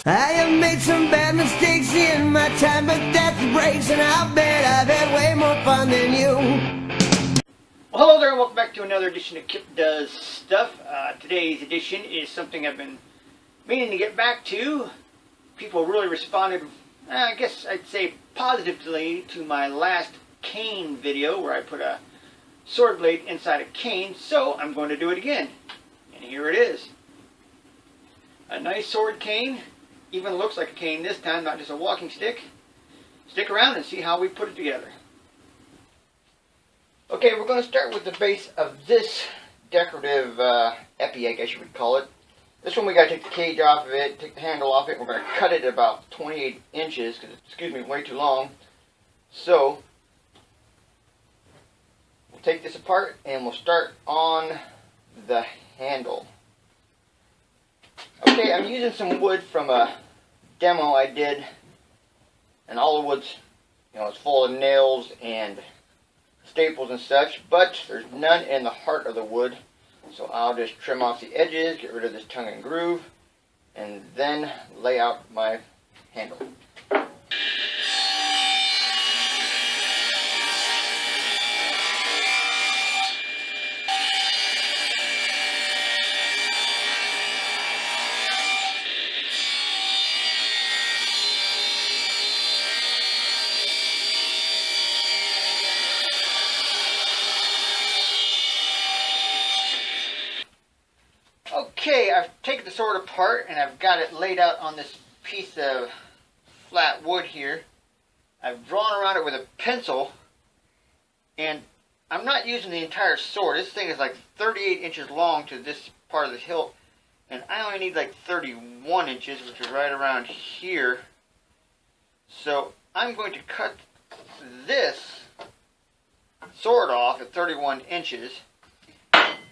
I have made some bad mistakes in my time, but that's the breaks, and I'll bet I've had way more fun than you. Well, hello there, and welcome back to another edition of Kip Does Stuff. Today's edition is something I've been meaning to get back to. People really responded, I guess I'd say positively, to my last cane video where I put a sword blade inside a cane, so I'm going to do it again. And here it is. A nice sword cane. Even looks like a cane this time, not just a walking stick. Stick around and see how we put it together. Okay, we're going to start with the base of this decorative epi, I guess you would call it. This one we got to take the cage off of it, take the handle off it. We're going to cut it about 28 inches because it's, way too long. So, we'll take this apart and we'll start on the handle. Okay, I'm using some wood from a demo I did, and all the wood's, it's full of nails and staples and such, but there's none in the heart of the wood, so I'll just trim off the edges, get rid of this tongue and groove, and then lay out my handle. Okay, I've taken the sword apart and I've got it laid out on this piece of flat wood here. I've drawn around it with a pencil, and I'm not using the entire sword. This thing is like 38 inches long to this part of the hilt, and I only need like 31 inches, which is right around here. So I'm going to cut this sword off at 31 inches.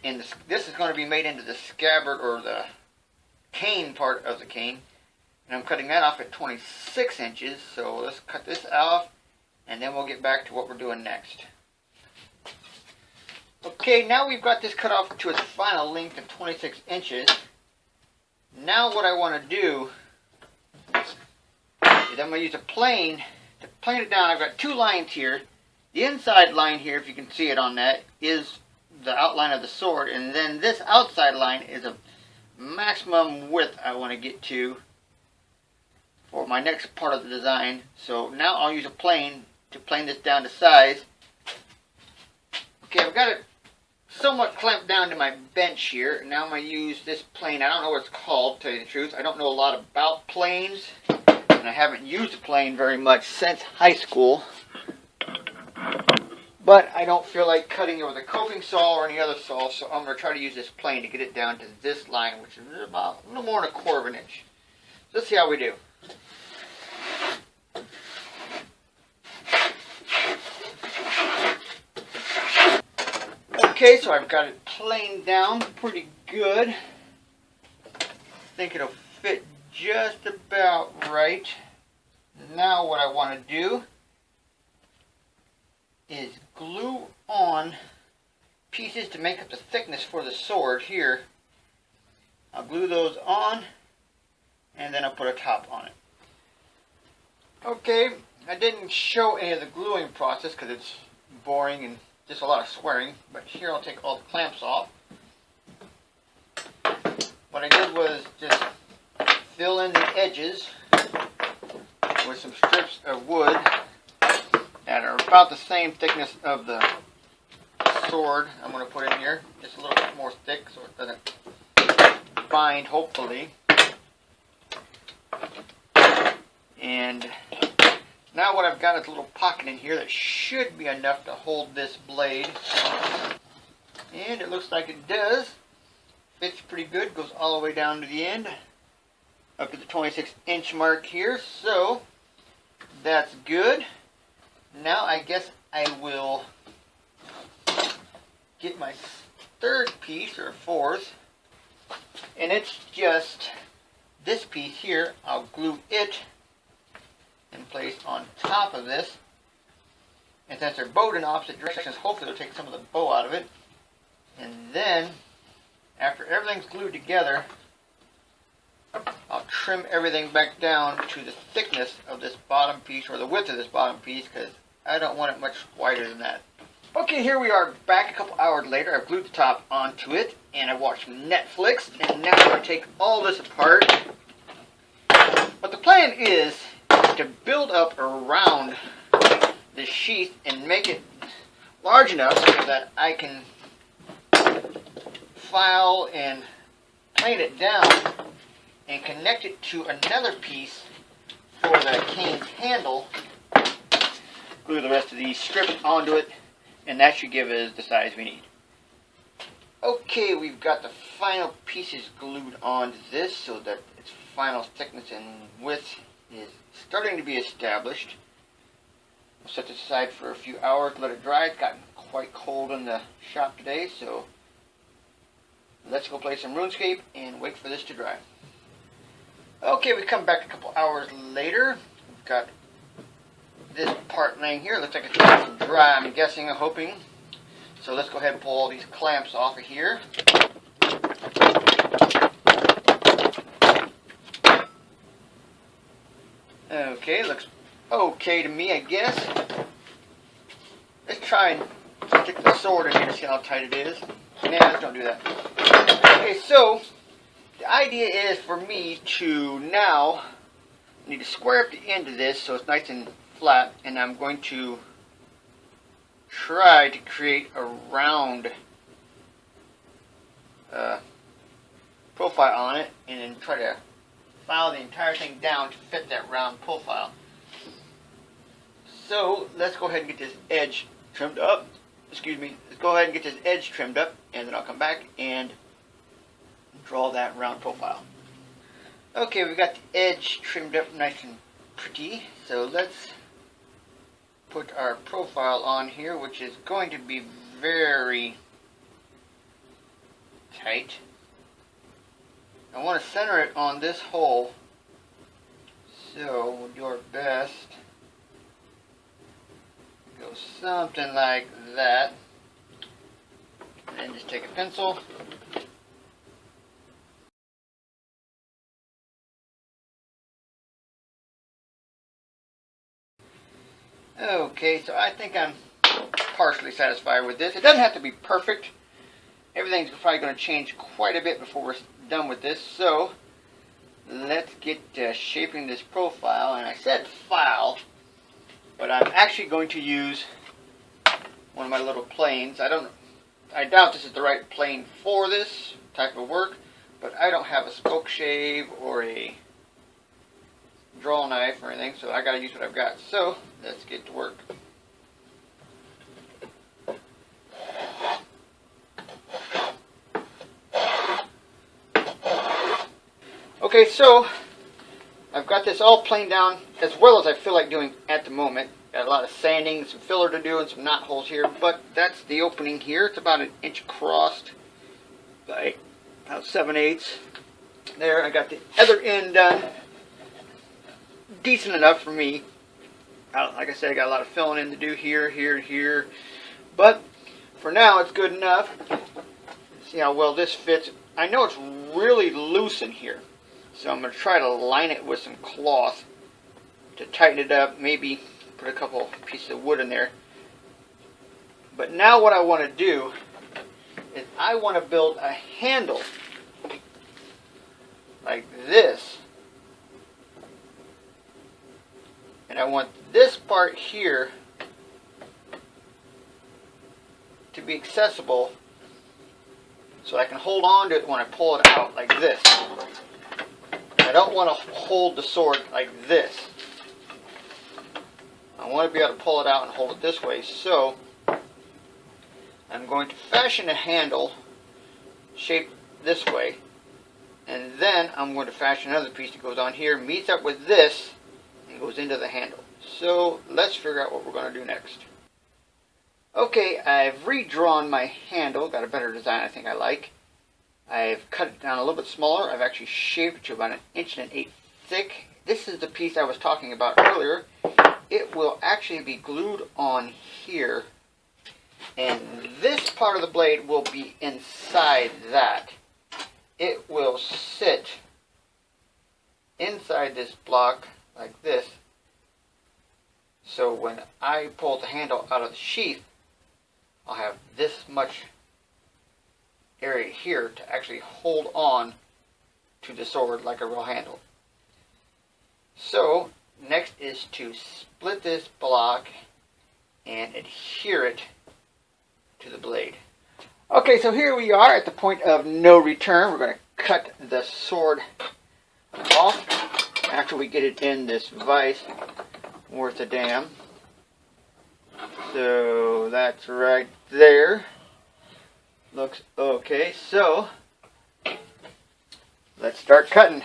And this is going to be made into the scabbard, or the cane part of the cane. And I'm cutting that off at 26 inches. So let's cut this off, and then we'll get back to what we're doing next. Okay, now we've got this cut off to its final length of 26 inches. Now what I want to do is I'm going to use a plane to plane it down. I've got two lines here. The inside line here, if you can see it on that, is the outline of the sword, and then this outside line is a maximum width I want to get to for my next part of the design. So now I'll use a plane to plane this down to size. Okay, I've got it somewhat clamped down to my bench here. Now I'm going to use this plane. I don't know what it's called, to tell you the truth. I don't know a lot about planes, and I haven't used a plane very much since high school. But I don't feel like cutting it with a coping saw or any other saw, so I'm going to try to use this plane to get it down to this line, which is about a little more than 1/4 of an inch. So let's see how we do. Okay, so I've got it planed down pretty good. I think it'll fit just about right. Now what I want to do is glue on pieces to make up the thickness for the sword here. I'll glue those on, and then I'll put a top on it. Okay, I didn't show any of the gluing process because it's boring and just a lot of swearing, but here I'll take all the clamps off. What I did was just fill in the edges with some strips of wood that are about the same thickness of the sword I'm going to put in here. Just a little bit more thick so it doesn't bind, hopefully. And now what I've got is a little pocket in here that should be enough to hold this blade. And it looks like it does. Fits pretty good, goes all the way down to the end, up to the 26-inch mark here. So that's good. Now I guess I will get my third piece, or fourth, and it's just this piece here. I'll glue it in place on top of this, and since they're bowed in opposite directions, hopefully it'll take some of the bow out of it. And then, after everything's glued together, I'll trim everything back down to the thickness of this bottom piece, or the width of this bottom piece, because I don't want it much wider than that. Okay, here we are back a couple hours later. I've glued the top onto it, and I watched Netflix, and now I'm going to take all this apart. But the plan is to build up around the sheath and make it large enough so that I can file and plane it down and connect it to another piece for the cane handle. Glue the rest of these strips onto it, and that should give us the size we need. Okay, we've got the final pieces glued onto this so that its final thickness and width is starting to be established. We'll set this aside for a few hours, let it dry. It's gotten quite cold in the shop today, so let's go play some RuneScape and wait for this to dry. Okay, we come back a couple hours later. We've got this part laying here. Looks like it's nice and dry, I'm guessing, I'm hoping. So let's go ahead and pull all these clamps off of here. Okay, looks okay to me, I guess. Let's try and stick the sword in here to see how tight it is. Nah, let's don't do that. Okay, so the idea is for me to now need to square up the end of this so it's nice and flat, and I'm going to try to create a round profile on it, and then try to file the entire thing down to fit that round profile. So let's go ahead and get this edge trimmed up. Excuse me. Let's go ahead and get this edge trimmed up, and then I'll come back and draw that round profile. Okay, we've got the edge trimmed up nice and pretty. So let's put our profile on here, which is going to be very tight. I want to center it on this hole, so we'll do our best. Go something like that. And then just take a pencil. Okay, so I think I'm partially satisfied with this. It doesn't have to be perfect. Everything's probably going to change quite a bit before we're done with this. So let's get shaping this profile. And I said file, but I'm actually going to use one of my little planes. I doubt this is the right plane for this type of work, but I don't have a spoke shave or a draw knife or anything, so I gotta use what I've got. So let's get to work. Okay, so I've got this all planed down as well as I feel like doing at the moment. Got a lot of sanding, some filler to do, and some knot holes here, but that's the opening here. It's about 1 inch across by about 7/8. There, I got the other end done. Decent enough for me. Like I said, I got a lot of filling in to do here, here, here. But for now, it's good enough. See how well this fits. I know it's really loose in here, so I'm going to try to line it with some cloth to tighten it up. Maybe put a couple pieces of wood in there. But now what I want to do is I want to build a handle like this. And I want this part here to be accessible so I can hold on to it when I pull it out like this. I don't want to hold the sword like this. I want to be able to pull it out and hold it this way. So I'm going to fashion a handle shaped this way, and then I'm going to fashion another piece that goes on here, meets up with this, and goes into the handle. So let's figure out what we're going to do next. Okay, I've redrawn my handle, got a better design I think I like. I've cut it down a little bit smaller. I've actually shaved it to about 1 1/8 inches thick. This is the piece I was talking about earlier. It will actually be glued on here, and this part of the blade will be inside that. It will sit inside this block like this. So when I pull the handle out of the sheath, I'll have this much area here to actually hold on to the sword like a real handle. So next is to split this block and adhere it to the blade. Okay, so here we are at the point of no return. We're going to cut the sword off after we get it in this vise worth a damn. So that's right there. Looks okay. So let's start cutting.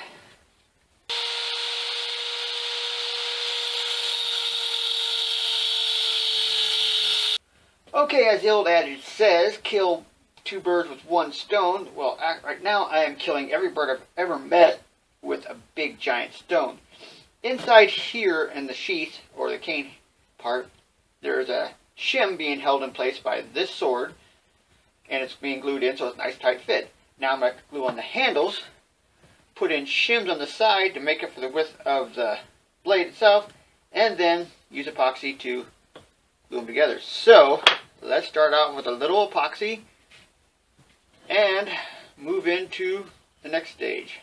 Okay, as the old adage says, kill two birds with one stone. Well, right now I am killing every bird I've ever met with a big giant stone. Inside here in the sheath, or the cane part, there's a shim being held in place by this sword, and it's being glued in so it's a nice tight fit. Now I'm going to glue on the handles, put in shims on the side to make it for the width of the blade itself, and then use epoxy to glue them together. So let's start out with a little epoxy and move into the next stage.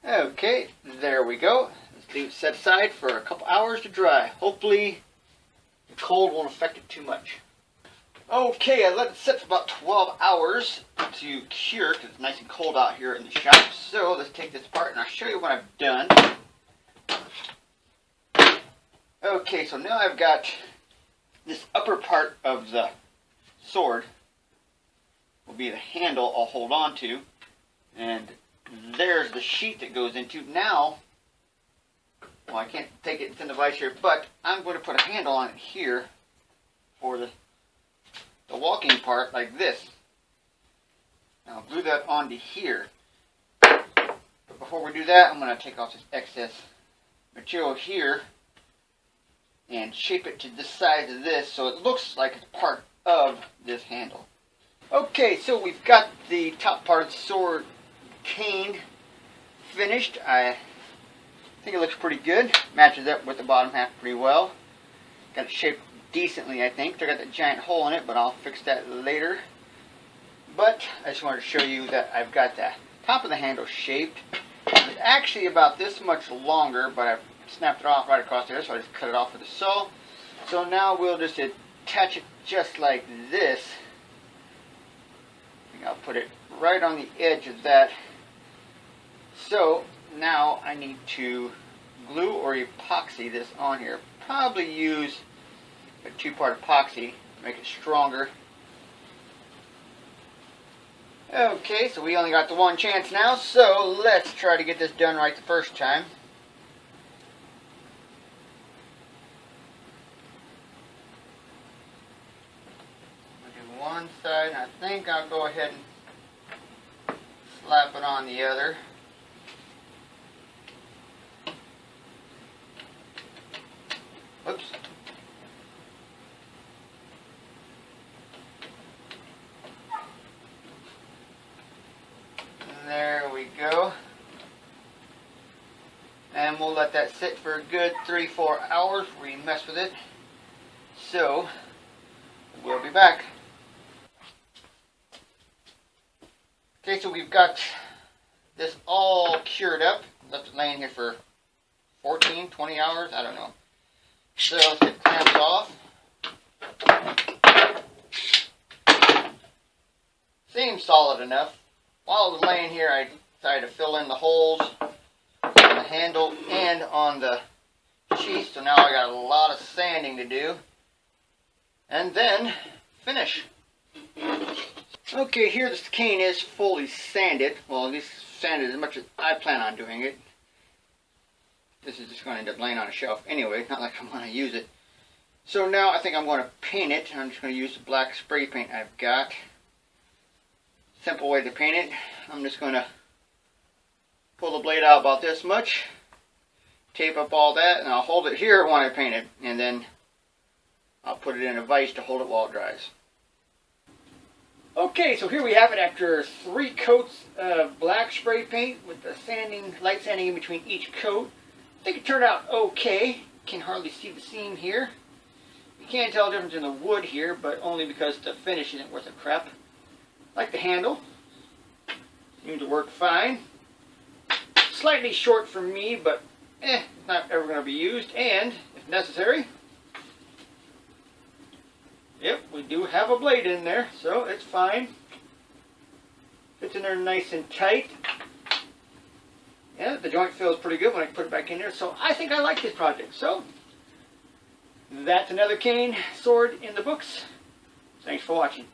Okay, there we go. Let's leave it set aside for a couple hours to dry. Hopefully the cold won't affect it too much. Okay, I let it sit for about 12 hours to cure because it's nice and cold out here in the shop. So let's take this apart and I'll show you what I've done. Okay, so now I've got this upper part of the sword will be the handle I'll hold on to, and there's the sheath that goes into. Now, well, I can't take it in the vise here, but I'm going to put a handle on it here for the walking part like this. Now I'll glue that onto here. But before we do that, I'm going to take off this excess material here and shape it to the size of this so it looks like it's part of this handle. Okay, so we've got the top part of the sword cane finished. I think it looks pretty good. Matches up with the bottom half pretty well. Got it shaped decently, I think. They got that giant hole in it, but I'll fix that later. But I just wanted to show you that I've got the top of the handle shaped. It's actually about this much longer, but I've snapped it off right across there, so I just cut it off with a saw. So now we'll just attach it just like this. I think I'll put it right on the edge of that. So now I need to glue or epoxy this on here. Probably use a 2-part epoxy to make it stronger. Okay, so we only got the one chance now, so let's try to get this done right the first time. I'll do one side, and I think I'll go ahead and slap it on the other. Oops. And there we go. And we'll let that sit for a good 3-4 hours before we mess with it. So, we'll be back. Okay, so we've got this all cured up. Left it laying here for 14, 20 hours, I don't know. So let's get the clamps off. Seems solid enough. While I was laying here, I decided to fill in the holes on the handle and on the sheath. So now I got a lot of sanding to do. And then finish. Okay, here this cane is fully sanded. Well, at least sanded as much as I plan on doing it. This is just going to end up laying on a shelf anyway, not like I'm going to use it. So now I think I'm going to paint it. I'm just going to use the black spray paint I've got. Simple way to paint it. I'm just going to pull the blade out about this much, tape up all that, and I'll hold it here when I paint it, and then I'll put it in a vise to hold it while it dries. Okay, so here we have it after 3 coats of black spray paint with the sanding, light sanding in between each coat. I think it turned out okay. Can hardly see the seam here. You can't tell the difference in the wood here, but only because the finish isn't worth a crap. Like the handle. Seems to work fine. Slightly short for me, but it's not ever going to be used. And, if necessary, yep, we do have a blade in there, so it's fine. Fits in there nice and tight. Yeah, the joint feels pretty good when I put it back in there, so I think I like this project. So, that's another cane sword in the books. Thanks for watching.